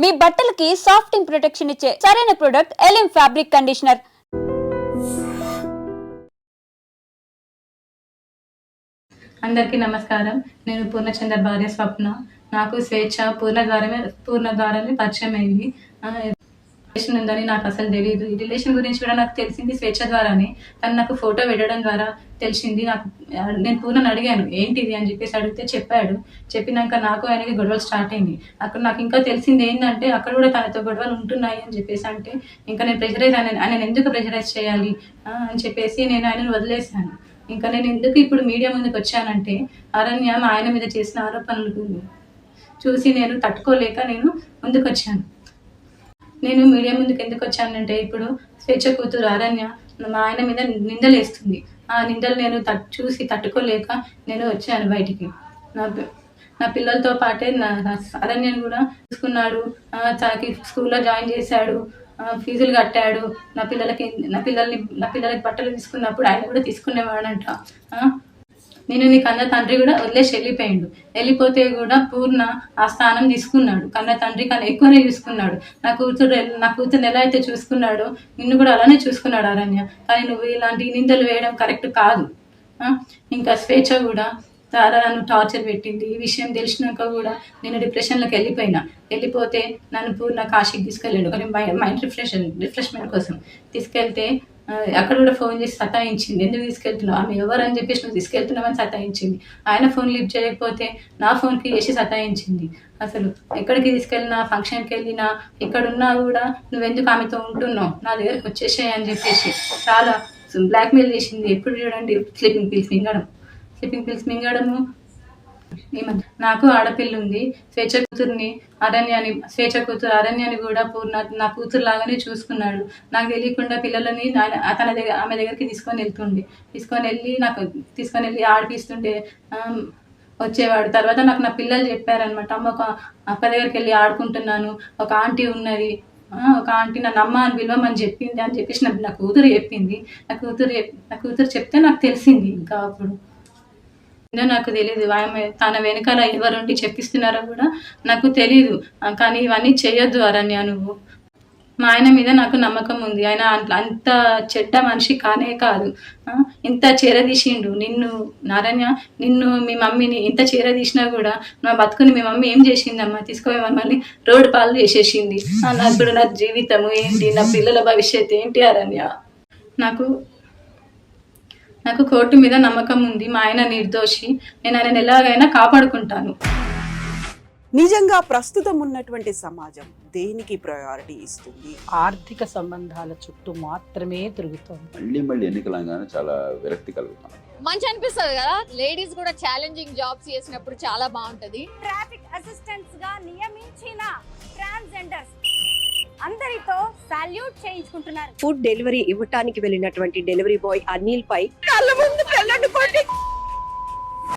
మీ బట్టలకి సాఫ్టింగ్ ప్రొటెక్షన్ ఇచ్చే సరైన ప్రొడక్ట్ ఎలిమ్ ఫ్యాబ్రిక్ కండిషనర్. అందరికీ నమస్కారం. నేను పూర్ణచంద్ర భార్య స్వప్న. నాకు స్వేచ్ఛ పూర్ణ ద్వారానే పరిచయం అయింది. రిలేషన్ ఉందని నాకు అసలు తెలియదు. ఈ రిలేషన్ గురించి కూడా నాకు తెలిసింది స్వేచ్ఛ ద్వారానే. తను నాకు ఫోటో పెట్టడం ద్వారా తెలిసింది. నేను పూర్ణని అడిగాను ఏంటిది అని చెప్పేసి అడిగితే చెప్పాడు. చెప్పినాక నాకు ఆయనకి గొడవలు స్టార్ట్ అయింది. అక్కడ నాకు ఇంకా తెలిసింది ఏంటంటే అక్కడ కూడా తనతో గొడవలు ఉంటున్నాయి అని చెప్పేసి అంటే ఇంకా నేను ఆయన ఎందుకు ప్రెషరైజ్ చేయాలి అని చెప్పేసి నేను ఆయనను వదిలేశాను. ఇంకా నేను ఎందుకు ఇప్పుడు మీడియా ముందుకు వచ్చానంటే అరణ్య ఆయన మీద చేసిన ఆరోపణలు చూసి నేను తట్టుకోలేక నేను ముందుకు వచ్చాను. నేను మీడియా ముందుకు ఎందుకు వచ్చానంటే ఇప్పుడు స్వేచ్ఛ కూతురు అరణ్య మా ఆయన మీద నిందలు వేస్తుంది. ఆ నిందలు నేను చూసి తట్టుకోలేక నేను వచ్చాను బయటికి. నా పిల్లలతో పాటే అరణ్యను కూడా చూసుకున్నాడు. తనకి స్కూల్లో జాయిన్ చేశాడు, ఫీజులు కట్టాడు. నా పిల్లలకి బట్టలు తీసుకున్నప్పుడు ఆయన కూడా తీసుకునేవాడంట. నేను నీ కన్న తండ్రి కూడా వదిలేసి వెళ్ళిపోతే కూడా పూర్ణ ఆ స్థానం తీసుకున్నాడు. కన్న తండ్రి కన్నా ఎక్కువనే చూసుకున్నాడు. నా కూతురుని ఎలా అయితే చూసుకున్నాడో నిన్ను కూడా అలానే చూసుకున్నాడు అరణ్య. కానీ నువ్వు ఇలాంటి నిందలు వేయడం కరెక్ట్ కాదు. ఇంకా స్వేచ్ఛ కూడా తారా నన్ను టార్చర్ పెట్టింది. ఈ విషయం తెలిసినాక కూడా నేను డిప్రెషన్లోకి వెళ్ళిపోతే నన్ను పూర్ణ కాశీకి తీసుకెళ్ళాడు మైండ్ రిఫ్రెష్మెంట్ కోసం. తీసుకెళ్తే అక్కడ కూడా ఫోన్ చేసి సతాయించింది. ఎందుకు తీసుకెళ్తున్నావు, ఆమె ఎవరు అని చెప్పేసి నువ్వు తీసుకెళ్తున్నావని సతాయించింది. ఆయన ఫోన్ లిఫ్ట్ చేయకపోతే నా ఫోన్కి చేసి సతాయించింది. అసలు ఎక్కడికి తీసుకెళ్ళినా, ఫంక్షన్కి వెళ్ళినా, ఎక్కడున్నా కూడా నువ్వెందుకు ఆమెతో ఉంటున్నావు, నా దగ్గరకు వచ్చేసాయి అని చెప్పేసి చాలా బ్లాక్మెయిల్ చేసింది. ఎప్పుడు చూడండి స్లీపింగ్ పిల్స్ మింగడము. నాకు ఆడపిల్ల ఉంది. స్వేచ్ఛ కూతురు అరణ్యాన్ని కూడా నా కూతురు లాగానే చూసుకున్నాడు. నాకు తెలియకుండా పిల్లలని ఆమె దగ్గరికి తీసుకొని వెళ్ళి ఆడిపిస్తుంటే వచ్చేవాడు. తర్వాత నాకు నా పిల్లలు చెప్పారనమాట, అమ్మ ఒక అక్క దగ్గరికి వెళ్ళి ఆడుకుంటున్నాను, ఒక ఆంటీ ఉన్నది, ఒక ఆంటీ నన్ను అమ్మ అని పిలవమని చెప్పింది అని చెప్పేసి నా కూతురు చెప్పింది. నా కూతురు చెప్తే నాకు తెలిసింది. ఇంకా అప్పుడు నాకు తెలియదు తన వెనకాల ఎవరుండి చెప్పిస్తున్నారో కూడా నాకు తెలీదు. కానీ ఇవన్నీ చేయొద్దు అరణ్య నువ్వు. మా ఆయన మీద నాకు నమ్మకం ఉంది. ఆయన అంత చెడ్డ మనిషి కానే కాదు. ఇంత చేరదీసిండు అరణ్య, నిన్ను మీ మమ్మీని ఇంత చేరదీసినా కూడా నా బతుకుని మీ మమ్మీ ఏం చేసిందమ్మా, తీసుకొని మమ్మల్ని రోడ్డు పాలు చేసేసింది. ఇప్పుడు నా జీవితము ఏంటి, నా పిల్లల భవిష్యత్తు ఏంటి అరణ్య. నాకు కోర్టు మీద నమ్మకం ఉంది. మా ఆయన నిర్దోషి. నేను ఆయన ఎలాగైనా కాపాడుకుంటాను. నిజంగా ప్రస్తుతం ఉన్నటువంటి సమాజం దేనికి ప్రయారిటీ ఇస్తుంది? ఆర్థిక సంబంధాల చుట్టూ మాత్రమే తిరుగుతుంది. మళ్ళీ ఎన్నికలంగానే చాలా విరక్తి కలుగుతాం. మంచి అనిపిస్తుంది కదా, లేడీస్ కూడా ఛాలెంజింగ్ జాబ్స్ చేసినప్పుడు చాలా బాగుంటది. ట్రాఫిక్ అసిస్టెంట్స్ గా నియమించిన ట్రాన్స్జెండర్స్ అందరితో సాల్యూట్ చేయించుకుంటున్నారు. ఫుడ్ డెలివరీ ఇవ్వటానికి వెళ్ళినటువంటి డెలివరీ బాయ్ అనిల్ పై కళ్ళ ముందు